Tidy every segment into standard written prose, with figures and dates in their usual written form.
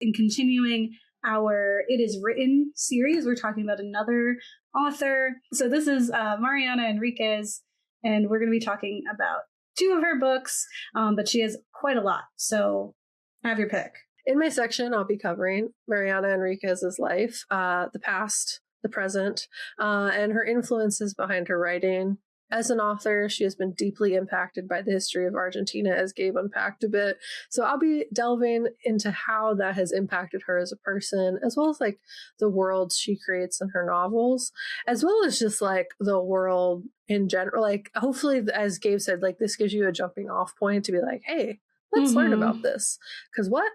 In continuing our It Is Written series, we're talking about another author. So this is Mariana Enriquez, and we're going to be talking about 2 of her books, but she has quite a lot. So have your pick. In my section, I'll be covering Mariana Enriquez's life, the past, the present, and her influences behind her writing. As an author, she has been deeply impacted by the history of Argentina, as Gabe unpacked a bit. So I'll be delving into how that has impacted her as a person, as well as like the worlds she creates in her novels, as well as just like the world in general. Like, hopefully, as Gabe said, like this gives you a jumping off point to be like, hey, let's learn about this. Because what?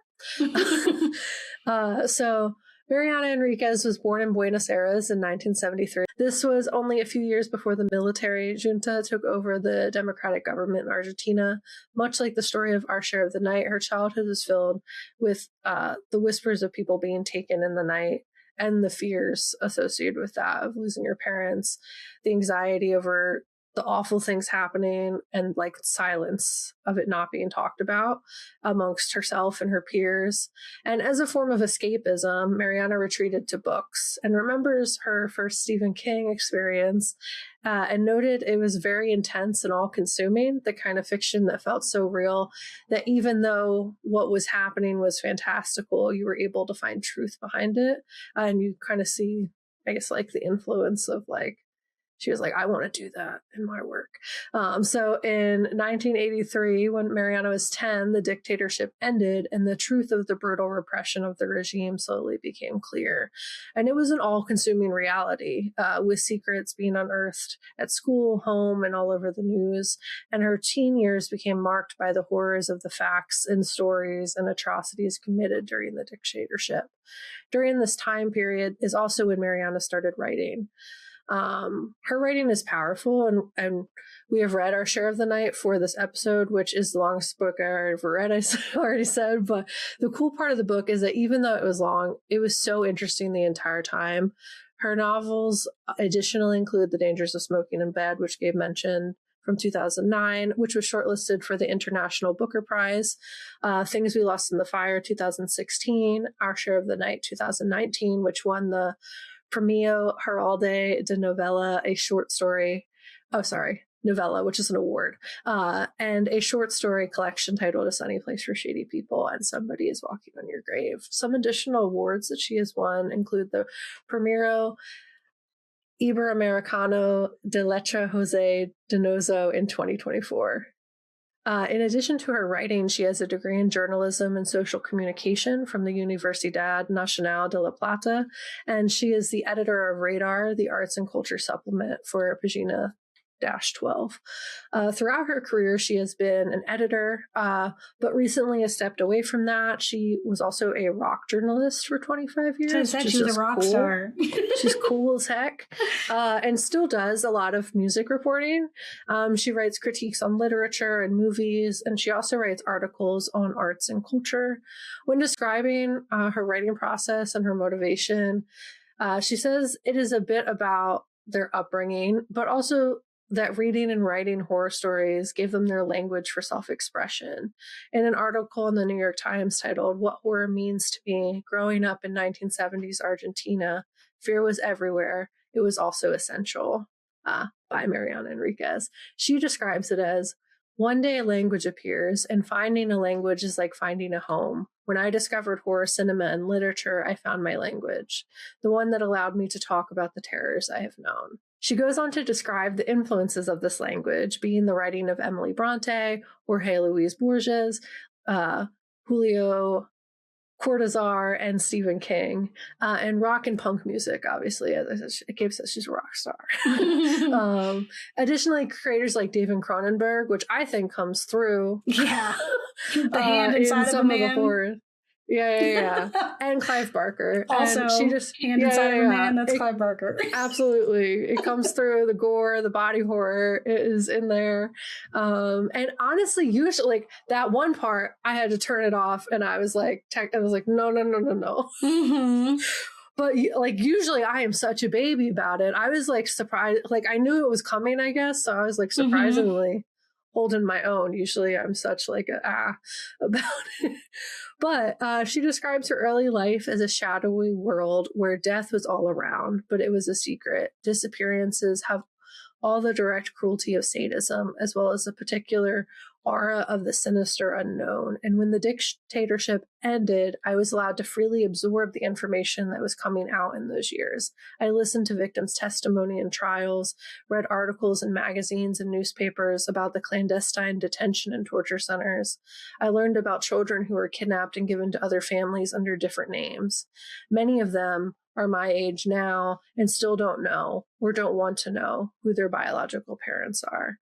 So Mariana Enriquez was born in Buenos Aires in 1973. This was only a few years before the military junta took over the democratic government in Argentina. Much like the story of Our Share of the Night, her childhood was filled with the whispers of people being taken in the night and the fears associated with that, of losing your parents, the anxiety over the awful things happening, and like silence of it not being talked about amongst herself and her peers. And as a form of escapism, Mariana retreated to books and remembers her first Stephen King experience, and noted it was very intense and all-consuming, the kind of fiction that felt so real that even though what was happening was fantastical, you were able to find truth behind it. And you kind of see, I guess, like the influence of like, she was like, I want to do that in my work. So in 1983, when Mariana was 10, the dictatorship ended and the truth of the brutal repression of the regime slowly became clear. And it was an all-consuming reality, with secrets being unearthed at school, home, and all over the news. And her teen years became marked by the horrors of the facts and stories and atrocities committed during the dictatorship. During this time period is also when Mariana started writing. Her writing is powerful, and we have read Our Share of the Night for this episode, which is the longest book I ever read, I already said. But the cool part of the book is that even though it was long, it was so interesting the entire time. Her novels additionally include The Dangers of Smoking in Bed, which Gabe mentioned, from 2009, which was shortlisted for the International Booker Prize, Things We Lost in the Fire, 2016, Our Share of the Night, 2019, which won the Premio Heralde de Novela, novella, which is an award, and a short story collection titled A Sunny Place for Shady People and Somebody is Walking on Your Grave. Some additional awards that she has won include the Premio Iberoamericano de Letra Jose Donoso in 2024. In addition to her writing, she has a degree in journalism and social communication from the Universidad Nacional de La Plata, and she is the editor of Radar, the arts and culture supplement for Pagina 12. Throughout her career, she has been an editor, but recently has stepped away from that. She was also a rock journalist for 25 years. So I said she was a rock star. She's cool as heck, and still does a lot of music reporting. She writes critiques on literature and movies, and she also writes articles on arts and culture. When describing her writing process and her motivation, she says it is a bit about their upbringing, but also that reading and writing horror stories gave them their language for self-expression. In an article in the New York Times titled What Horror Means to Me, Growing Up in 1970s Argentina, Fear Was Everywhere, It Was Also Essential, by Mariana Enriquez. She describes it as, one day a language appears, and finding a language is like finding a home. When I discovered horror cinema and literature, I found my language, the one that allowed me to talk about the terrors I have known. She goes on to describe the influences of this language, being the writing of Emily Bronte, Jorge Luis Borges, Julio Cortázar, and Stephen King, and rock and punk music, obviously. As I said, Gabe says she's a rock star. Additionally, creators like David Cronenberg, which I think comes through. Yeah. The hand inside of a man. Yeah. And Clive Barker. Also, and she just, hand inside of a man, that's Clive Barker. Absolutely. It comes through, the gore, the body horror is in there. And honestly, usually, like, that one part, I had to turn it off, and I was like, no. Mm-hmm. But like, usually I am such a baby about it. I was like surprised, like I knew it was coming, I guess. So I was like surprisingly holding my own. Usually I'm such like about it. But she describes her early life as a shadowy world where death was all around, but it was a secret. Disappearances have all the direct cruelty of sadism, as well as the particular aura of the sinister unknown. And when the dictatorship ended, I was allowed to freely absorb the information that was coming out in those years. I listened to victims' testimony in trials, read articles in magazines and newspapers about the clandestine detention and torture centers. I learned about children who were kidnapped and given to other families under different names. Many of them are my age now and still don't know or don't want to know who their biological parents are.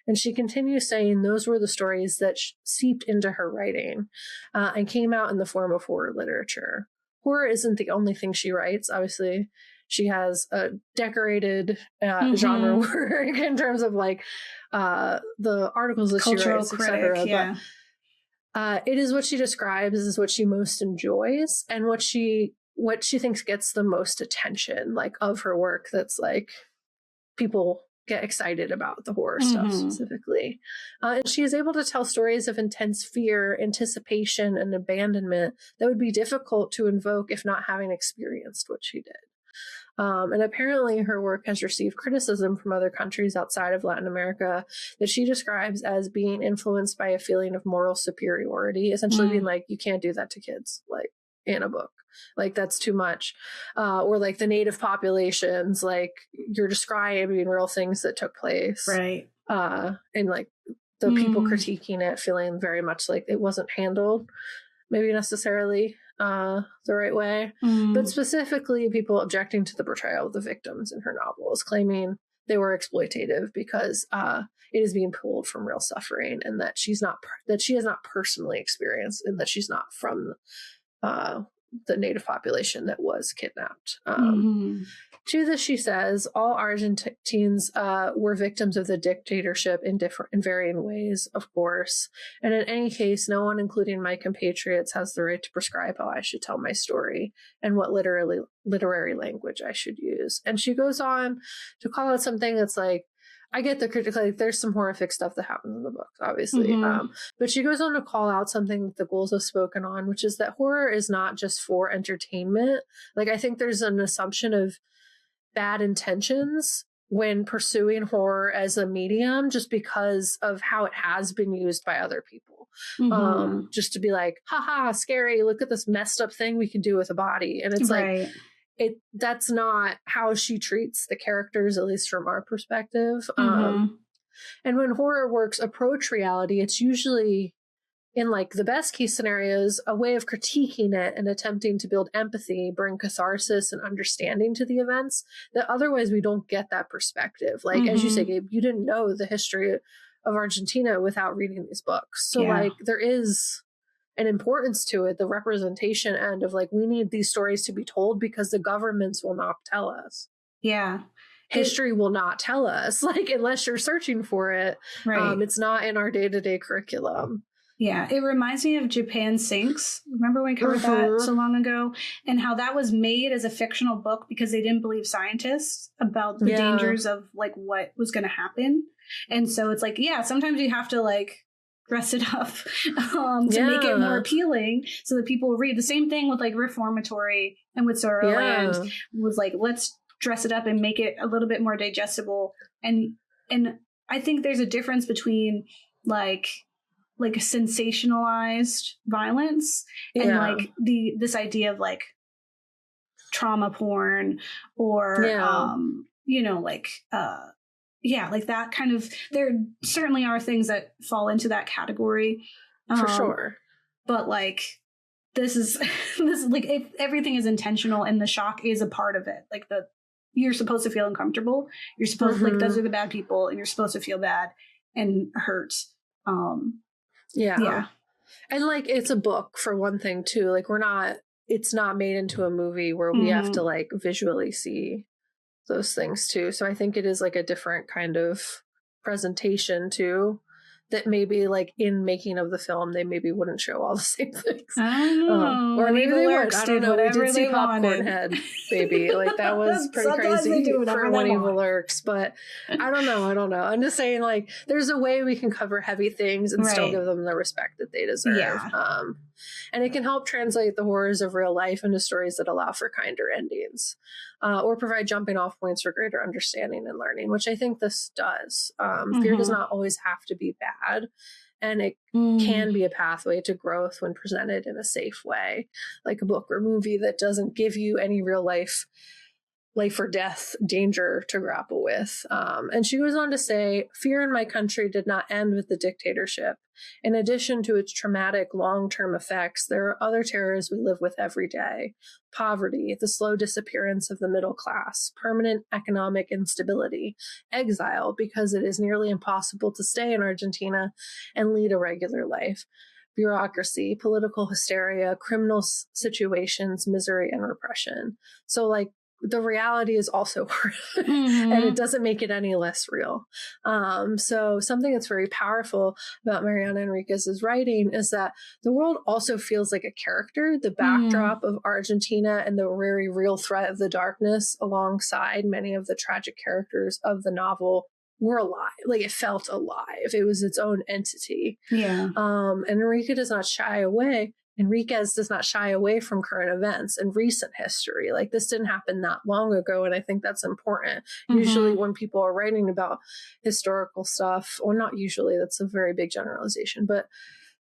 And she continues saying those were the stories that seeped into her writing and came out in the form of horror literature. Horror isn't the only thing she writes. Obviously, she has a decorated genre work in terms of like the articles that cultural she writes, etc. Yeah. But it is what she describes as what she most enjoys and what she thinks gets the most attention, like of her work. That's like people get excited about the horror stuff specifically. And she is able to tell stories of intense fear, anticipation, and abandonment that would be difficult to invoke if not having experienced what she did. And apparently her work has received criticism from other countries outside of Latin America that she describes as being influenced by a feeling of moral superiority, essentially being like, you can't do that to kids, like in a book. Like, that's too much. Or like the native populations, like you're describing real things that took place. Right. And like the people critiquing it feeling very much like it wasn't handled maybe necessarily the right way. But specifically people objecting to the portrayal of the victims in her novels, claiming they were exploitative because it is being pulled from real suffering and that she has not personally experienced and that she's not from the native population that was kidnapped. To this, she says, all Argentines were victims of the dictatorship in varying ways, of course. And in any case, no one, including my compatriots, has the right to prescribe how I should tell my story and what literary language I should use. And she goes on to call it something that's like, I get the critic, like there's some horrific stuff that happens in the book, obviously. But she goes on to call out something that the Ghouls have spoken on, which is that horror is not just for entertainment. Like, I think there's an assumption of bad intentions when pursuing horror as a medium just because of how it has been used by other people. Just to be like, haha, scary, look at this messed up thing we can do with a body. And it's like, that's not how she treats the characters, at least from our perspective. And when horror works approach reality, it's usually, in like the best case scenarios, a way of critiquing it and attempting to build empathy, bring catharsis and understanding to the events that otherwise we don't get that perspective. Like, as you say, Gabe, you didn't know the history of Argentina without reading these books. So like there is an importance to it, the representation end of like, we need these stories to be told because the governments will not tell us. History will not tell us, like, unless you're searching for it. It's not in our day-to-day curriculum. It reminds me of Japan Sinks. Remember when we covered that so long ago? And how that was made as a fictional book because they didn't believe scientists about the dangers of like what was going to happen. And so it's like, sometimes you have to like dress it up to make it more appealing so that people read. The same thing with like Reformatory and with Sorrowland was like, let's dress it up and make it a little bit more digestible. And I think there's a difference between like sensationalized violence and like this idea of like trauma porn or like that kind of. There certainly are things that fall into that category for sure, but like this is like everything is intentional and the shock is a part of it. Like you're supposed to feel uncomfortable, you're supposed like those are the bad people and you're supposed to feel bad and hurt. And like it's a book for one thing too, like it's not made into a movie where we have to like visually see those things too. So I think it is like a different kind of presentation too that maybe like in making of the film they maybe wouldn't show all the same things. I don't know. Or maybe they would. I don't know. We whatever did see they Popcorn wanted. Head, baby. Like that was pretty Sometimes they crazy do whatever for they When Evil want. Lurks. But I don't know. I'm just saying, like, there's a way we can cover heavy things and still Right. give them the respect that they deserve. Yeah. And it can help translate the horrors of real life into stories that allow for kinder endings, or provide jumping off points for greater understanding and learning, which I think this does. Fear does not always have to be bad, and it can be a pathway to growth when presented in a safe way, like a book or movie that doesn't give you any real life or death danger to grapple with. And she goes on to say, fear in my country did not end with the dictatorship. In addition to its traumatic long-term effects, there are other terrors we live with every day. Poverty, the slow disappearance of the middle class, permanent economic instability, exile because it is nearly impossible to stay in Argentina and lead a regular life, bureaucracy, political hysteria, criminal situations, misery, and repression. So, like, the reality is also and it doesn't make it any less real. So something that's very powerful about Mariana Enriquez's writing is that the world also feels like a character. The backdrop of Argentina and the very real threat of the darkness alongside many of the tragic characters of the novel were alive. Like, it felt alive. It was its own entity. Yeah. And Enriquez does not shy away from current events and recent history. Like, this didn't happen that long ago, and I think that's important. Usually when people are writing about historical stuff, or not usually, that's a very big generalization, but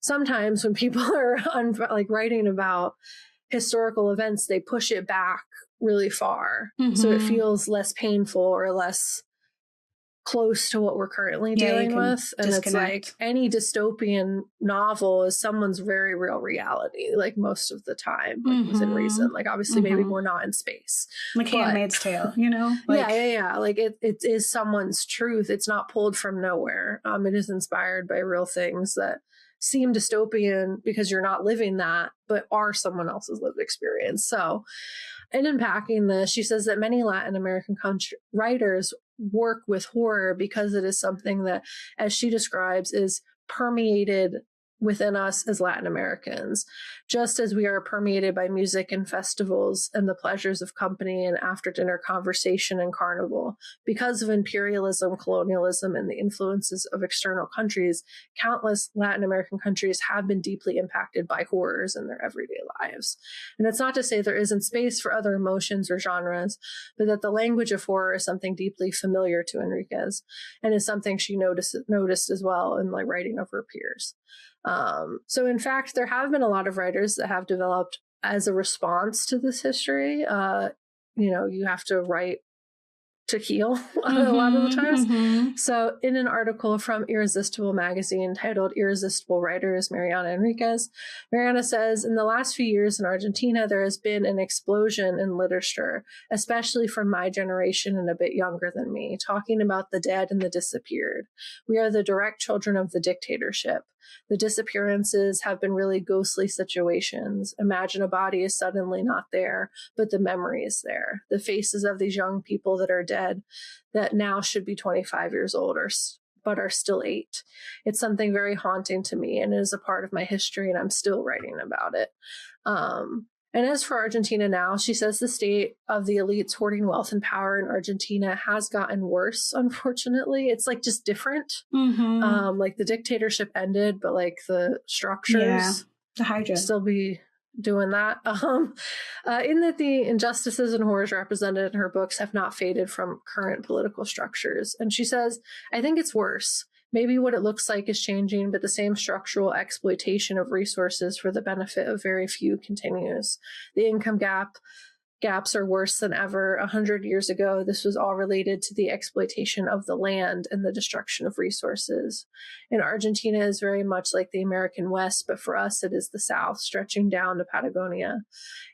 sometimes when people are writing about historical events, they push it back really far. So it feels less painful or less close to what we're currently dealing with. And it's like any dystopian novel is someone's very real reality, like most of the time, like within reason. Like, obviously maybe we're not in space, like Handmaid's Tale, you know? Like, yeah. Like it is someone's truth. It's not pulled from nowhere. It is inspired by real things that seem dystopian because you're not living that, but are someone else's lived experience. So in unpacking this, she says that many Latin American writers work with horror because it is something that, as she describes, is permeated within us as Latin Americans, just as we are permeated by music and festivals and the pleasures of company and after-dinner conversation and carnival. Because of imperialism, colonialism, and the influences of external countries, countless Latin American countries have been deeply impacted by horrors in their everyday lives. And it's not to say there isn't space for other emotions or genres, but that the language of horror is something deeply familiar to Enriquez, and is something she noticed as well in like writing of her peers. So in fact, there have been a lot of writers that have developed as a response to this history. You have to write to heal a lot of the times. So in an article from Irresistible magazine titled Irresistible Writers, Mariana Enriquez, Mariana says, in the last few years in Argentina, there has been an explosion in literature, especially from my generation and a bit younger than me, talking about the dead and the disappeared. We are the direct children of the dictatorship. The disappearances have been really ghostly situations. Imagine a body is suddenly not there, but the memory is there. The faces of these young people that are dead, that now should be 25 years old, but are still 8. It's something very haunting to me, and it is a part of my history, and I'm still writing about it. And as for Argentina now, she says the state of the elites hoarding wealth and power in Argentina has gotten worse, unfortunately. It's like just different. Like the dictatorship ended, but like the structures the Hydra still be doing that. In that the injustices and horrors represented in her books have not faded from current political structures. And she says, I think it's worse. Maybe what it looks like is changing, but the same structural exploitation of resources for the benefit of very few continues. The income gaps are worse than ever. 100 years ago, this was all related to the exploitation of the land and the destruction of resources. And Argentina is very much like the American West, but for us, it is the South, stretching down to Patagonia.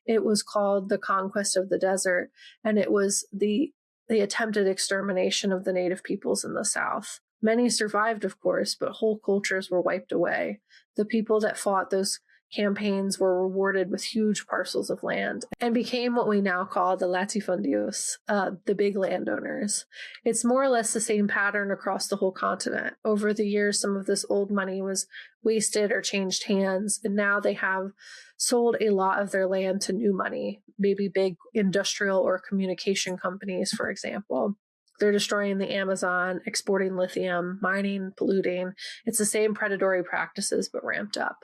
It was called the conquest of the desert, and it was the attempted extermination of the native peoples in the South. Many survived, of course, but whole cultures were wiped away. The people that fought those campaigns were rewarded with huge parcels of land and became what we now call the latifundios, the big landowners. It's more or less the same pattern across the whole continent. Over the years, some of this old money was wasted or changed hands, and now they have sold a lot of their land to new money, maybe big industrial or communication companies, for example. They're destroying the Amazon, exporting lithium, mining, polluting. It's the same predatory practices, but ramped up.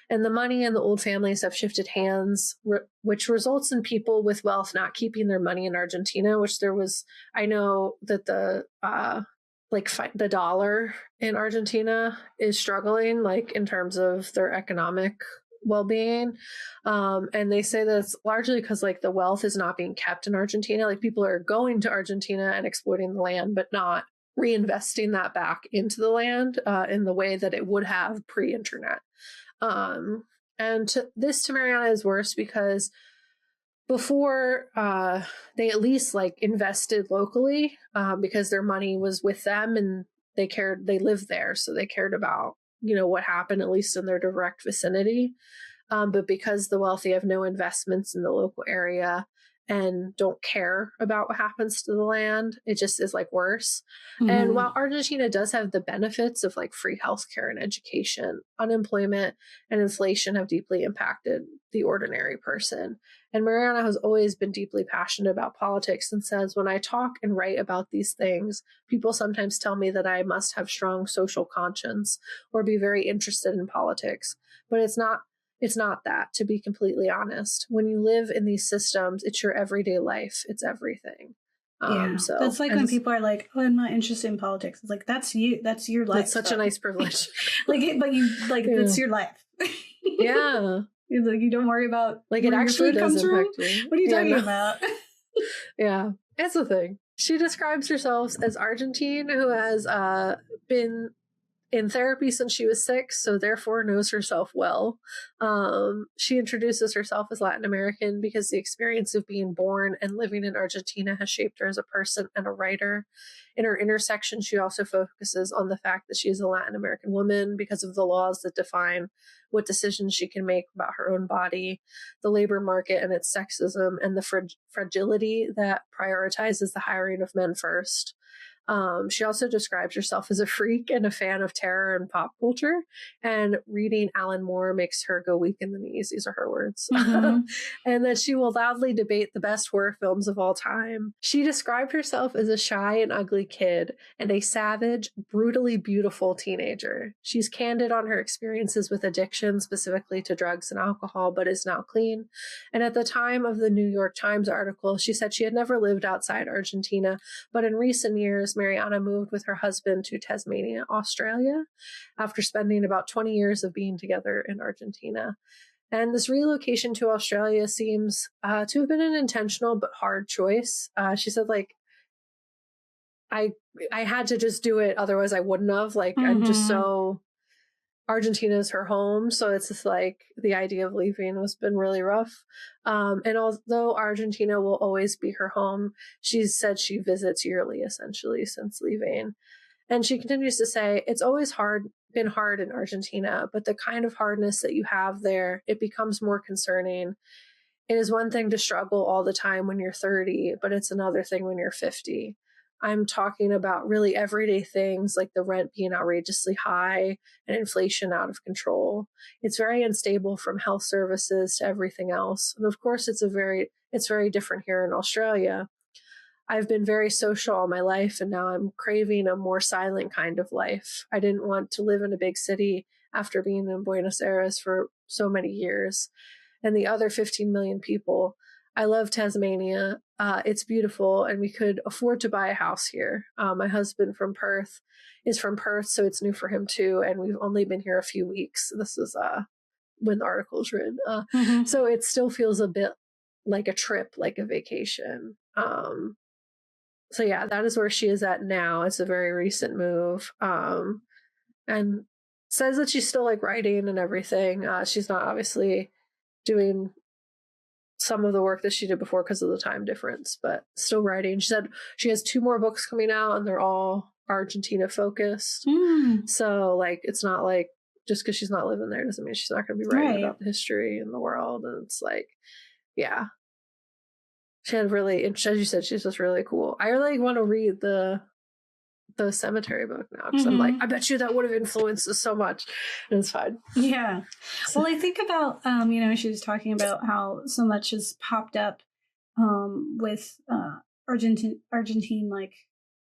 And the money and the old families have shifted hands, which results in people with wealth not keeping their money in Argentina, which there was, I know that the dollar in Argentina is struggling, like in terms of their economic well-being. And they say that it's largely because like the wealth is not being kept in Argentina. Like people are going to Argentina and exploiting the land, but not reinvesting that back into the land in the way that it would have pre-internet. And to Mariana is worse because before they at least like invested locally because their money was with them and they lived there. So they cared about, what happened, at least in their direct vicinity. But because the wealthy have no investments in the local area and don't care about what happens to the land, it just is like worse. Mm-hmm. And while Argentina does have the benefits of like free healthcare and education, unemployment and inflation have deeply impacted the ordinary person. And Mariana has always been deeply passionate about politics and says, when I talk and write about these things, people sometimes tell me that I must have strong social conscience or be very interested in politics. But it's not that, to be completely honest. When you live in these systems, it's your everyday life. It's everything. So that's like when people are like, "Oh, I'm not interested in politics." It's like that's you. That's your life. That's such a nice privilege. That's your life. Yeah. Like you don't worry about like it actually does impact you. What are you talking about? Yeah, it's the thing. She describes herself as Argentine, who has been in therapy since she was 6, so therefore knows herself well. She introduces herself as Latin American because the experience of being born and living in Argentina has shaped her as a person and a writer. In her intersection, she also focuses on the fact that she is a Latin American woman because of the laws that define what decisions she can make about her own body, the labor market and its sexism, and the fragility that prioritizes the hiring of men first. She also describes herself as a freak and a fan of terror and pop culture, and reading Alan Moore makes her go weak in the knees. These are her words. Mm-hmm. And that she will loudly debate the best horror films of all time. She described herself as a shy and ugly kid and a savage, brutally beautiful teenager. She's candid on her experiences with addiction, specifically to drugs and alcohol, but is now clean. And at the time of the New York Times article, she said she had never lived outside Argentina, but in recent years, Mariana moved with her husband to Tasmania, Australia, after spending about 20 years of being together in Argentina. And this relocation to Australia seems to have been an intentional but hard choice. She said, like, I had to just do it, otherwise I wouldn't have. Like, mm-hmm. I'm just so... Argentina is her home, so it's just like the idea of leaving has been really rough. And although Argentina will always be her home, she said she visits yearly, essentially, since leaving. And she continues to say, it's always been hard in Argentina, but the kind of hardness that you have there, it becomes more concerning. It is one thing to struggle all the time when you're 30, but it's another thing when you're 50. I'm talking about really everyday things like the rent being outrageously high and inflation out of control. It's very unstable from health services to everything else. And of course, it's very different here in Australia. I've been very social all my life, and now I'm craving a more silent kind of life. I didn't want to live in a big city after being in Buenos Aires for so many years. And the other 15 million people, I love Tasmania. It's beautiful, and we could afford to buy a house here. My husband is from Perth, so it's new for him too, and we've only been here a few weeks. This is when the article's written. Mm-hmm. So it still feels a bit like a trip, like a vacation. So yeah, that is where she is at now. It's a very recent move. And says that she's still like writing and everything. She's not obviously doing some of the work that she did before because of the time difference, but still writing. She said she has 2 more books coming out and they're all Argentina focused. So like, it's not like just because she's not living there doesn't mean she's not going to be writing about the history and the world. And it's like, yeah. She had really, as you said, she's just really cool. I really want to read the cemetery book now because I'm like, I bet you that would have influenced us so much. And it's fine. Yeah. Well, I think about, she was talking about how so much has popped up with Argentine like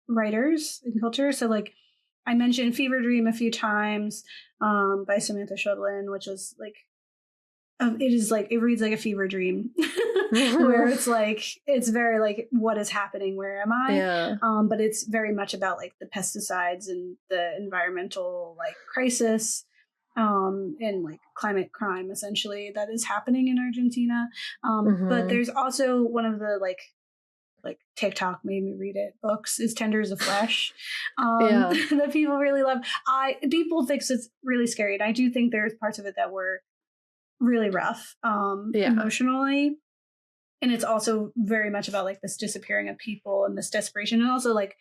writers and culture. So like I mentioned Fever Dream a few times by Samantha Schweblin, which was like, it reads like a fever dream where it's like, it's very like, what is happening? Where am I? Yeah. But it's very much about like the pesticides and the environmental like crisis and like climate crime essentially that is happening in Argentina. But there's also one of the like TikTok made me read it books is Tender as a Flesh that people really love. People think it's really scary, and I do think there's parts of it that were really rough emotionally, and it's also very much about like this disappearing of people and this desperation, and also like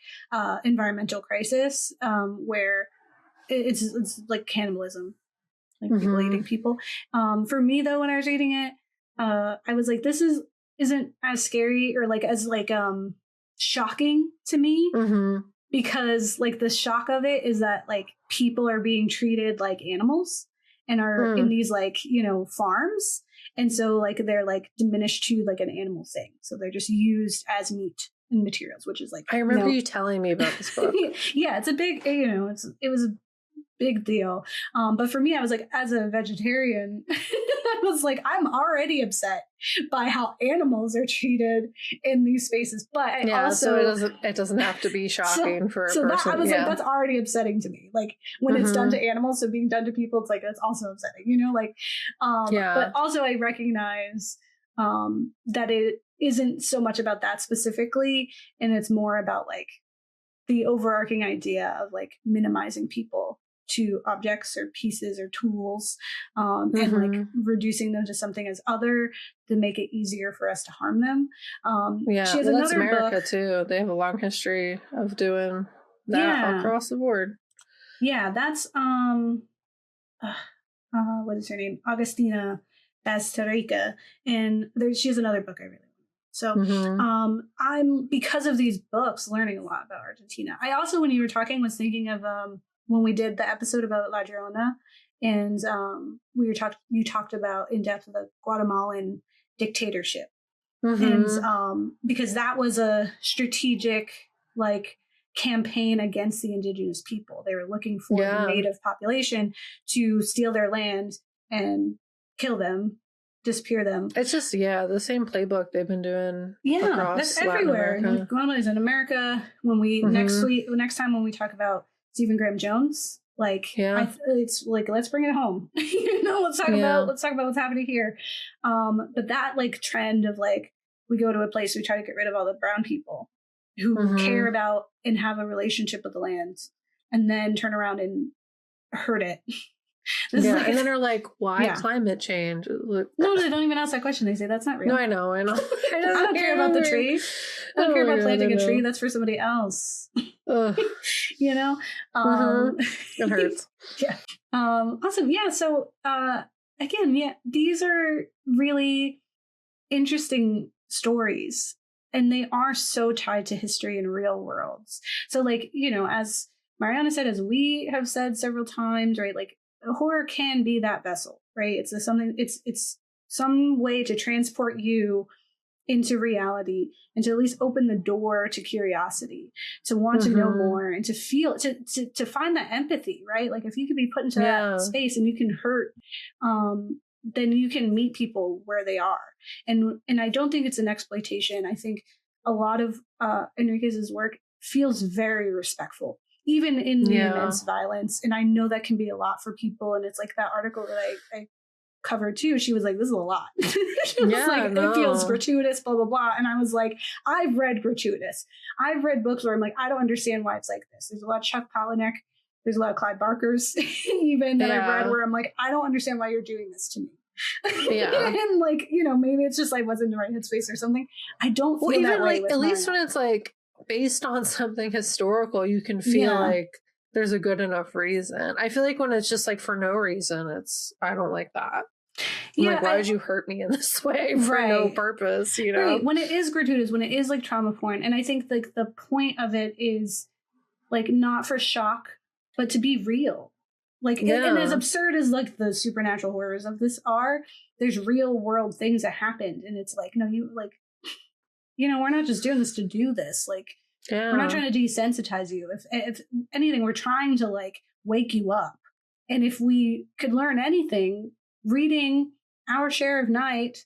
environmental crisis where it's like cannibalism, like people eating people. For me though, when I was reading it, I was like, this isn't as scary or like as like shocking to me because like the shock of it is that like people are being treated like animals and are in these like, farms. And so like they're like diminished to like an animal thing. So they're just used as meat and materials, which is like, I remember you telling me about this book. Yeah, it's a big, it was a big deal. But for me, I was like, as a vegetarian, I was like, I'm already upset by how animals are treated in these spaces. But also, so it doesn't have to be shocking for a person. I was like, that's already upsetting to me. Like when it's done to animals, so being done to people, it's like that's also upsetting. But also I recognize that it isn't so much about that specifically, and it's more about like the overarching idea of like minimizing people to objects or pieces or tools and like reducing them to something as other to make it easier for us to harm them. She has another that's America book too. They have a long history of doing that across the board. Yeah, that's what is her name? Agustina Bastarrica. And she has another book I really like. So I'm, because of these books, learning a lot about Argentina. I also, when you were talking, was thinking of when we did the episode about La Llorona, and you talked about in depth the Guatemalan dictatorship, and because that was a strategic like campaign against the indigenous people. They were looking for the native population to steal their land and kill them, disappear them. It's just the same playbook they've been doing. That's everywhere. Guatemala is in America. When we next time when we talk about Stephen Graham Jones, it's like, let's bring it home. Let's talk about what's happening here. But that like trend of like, we go to a place, we try to get rid of all the brown people who care about and have a relationship with the land, and then turn around and hurt it. And then are like, why climate change? No, they don't even ask that question. They say that's not real. No, I know. I don't care about the tree. I don't care about planting a tree. That's for somebody else. It hurts. Awesome. Yeah. So again, these are really interesting stories, and they are so tied to history and real worlds. So like, as Mariana said, as we have said several times, right, like horror can be that vessel, right? It's some way to transport you into reality and to at least open the door to curiosity, to want to know more and to feel, to find that empathy, right? Like if you could be put into that space and you can hurt, then you can meet people where they are. And I don't think it's an exploitation. I think a lot of Enriquez's work feels very respectful, even in the immense violence. And I know that can be a lot for people. And it's like that article that I covered too. She was like, this is a lot. She was like, it feels gratuitous, blah, blah, blah. And I was like, I've read gratuitous. I've read books where I'm like, I don't understand why it's like this. There's a lot of Chuck Palahniuk. There's a lot of Clive Barkers even that I've read where I'm like, I don't understand why you're doing this to me. And like, maybe it's just I wasn't in the right headspace or something. I don't feel that way. Like, at least when it's like based on something historical, you can feel like there's a good enough reason. I feel like when it's just like for no reason, I don't like that. I'm like, why would you hurt me in this way for no purpose, you know? Right. When it is gratuitous, when it is like trauma porn, and I think like the point of it is like not for shock, but to be real. Like, and as absurd as like the supernatural horrors of this are, there's real world things that happened, and it's like, no, you like, you know, we're not just doing this to do this. Like, we're not trying to desensitize you. If anything, we're trying to like wake you up. And if we could learn anything, reading Our Share of Night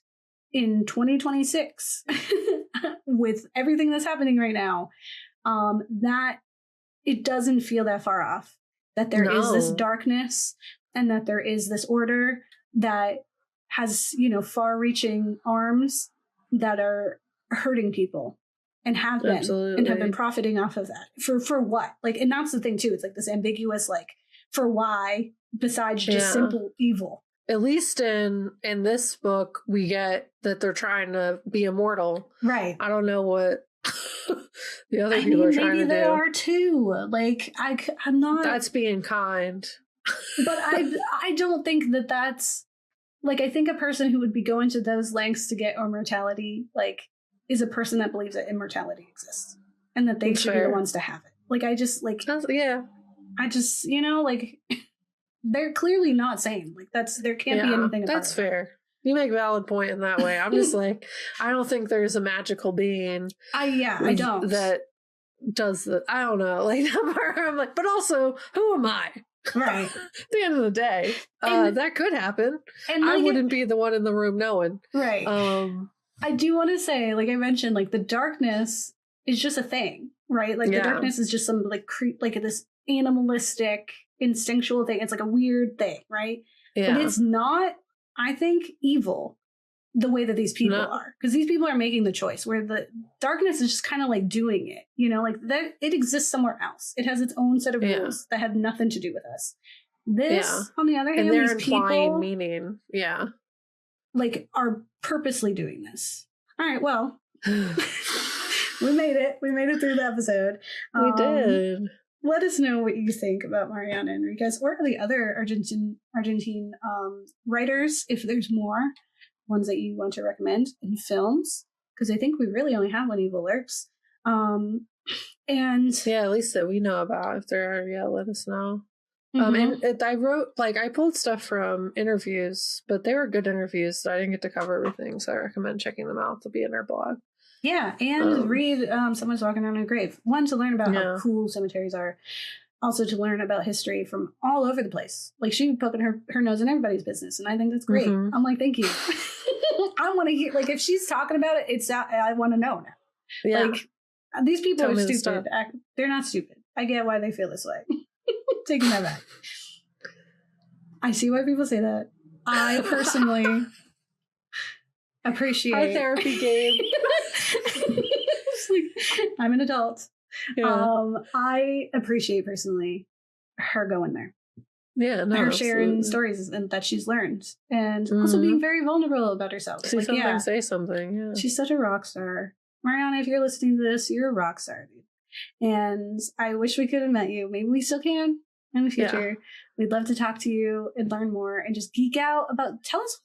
in 2026 with everything that's happening right now, that it doesn't feel that far off, that there is this darkness and that there is this order that has, you know, far-reaching arms that are hurting people and have been profiting off of that for what? Like, and that's the thing too. It's like this ambiguous, like, for why, besides just simple evil. At least in this book, we get that they're trying to be immortal. Right. I don't know what the other people are trying to do. Maybe they are too. Like, I'm not. That's being kind. But I don't think that's, like, I think a person who would be going to those lengths to get immortality, like, is a person that believes that immortality exists and that they should be the ones to have it. Like, I just, like, I just, you know, like, they're clearly not sane. Like, there can't be anything about that's fair. You make a valid point in that way. I'm just like, I don't think there's a magical being. I don't. That does the, I don't know. Like, I'm like, but also, who am I? Right. At the end of the day, that could happen. And I wouldn't be the one in the room knowing. Right. I do want to say, like I mentioned, like the darkness is just a thing, right? Like the darkness is just some like like this animalistic, instinctual thing. It's like a weird thing, right? Yeah. But it's not, I think, evil the way that these people are, because these people are making the choice where the darkness is just kind of like doing it, you know, like that it exists somewhere else. It has its own set of rules that have nothing to do with us. This, on the other hand, and they're these people meaning, like are purposely doing this. All right, well, we made it. We made it through the episode. We did. Let us know what you think about Mariana Enriquez or the other Argentine writers, if there's more ones that you want to recommend in films, because I think we really only have When Evil Lurks. And at least that we know about. If there are, let us know. And I wrote, like, I pulled stuff from interviews, but they were good interviews, so I didn't get to cover everything, so I recommend checking them out. They'll be in our blog. Yeah, and read Someone's Walking on a Grave. One, to learn about how cool cemeteries are. Also to learn about history from all over the place. Like, she poking her nose in everybody's business, and I think that's great. I'm like, thank you. I want to hear, like, if she's talking about it, I want to know now. Yeah. Like, these people are stupid. They're not stupid. I get why they feel this way. Taking that back. I see why people say that. I personally appreciate our therapy game. I'm an adult. I appreciate personally her going there. Yeah, no, her sharing stories and that she's learned, and also being very vulnerable about herself. See something, say something. Yeah, she's such a rock star. Mariana, if you're listening to this, you're a rock star, dude. And I wish we could have met you. Maybe we still can in the future. Yeah. We'd love to talk to you and learn more and just geek out about. Tell us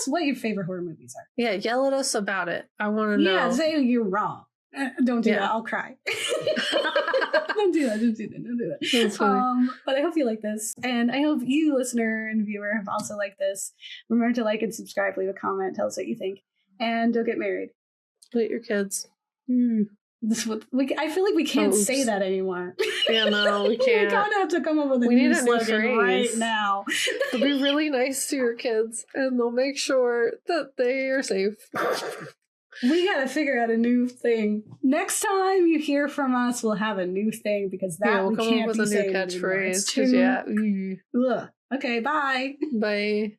what your favorite horror movies are. Yeah, yell at us about it. I want to know. Yeah, say you're wrong. Don't do that. I'll cry. Don't do that. But I hope you like this, and I hope you, listener and viewer, have also liked this. Remember to like and subscribe, leave a comment, tell us what you think, and don't get married. Split your kids. I feel like we can't say that anymore. Yeah, no, we can't. We kind of have to come up with a new slogan right now. They'll be really nice to your kids, and they'll make sure that they are safe. We gotta figure out a new thing. Next time you hear from us, we'll have a new thing, because that we can't with be a new saying catchphrase. Okay, bye. Bye.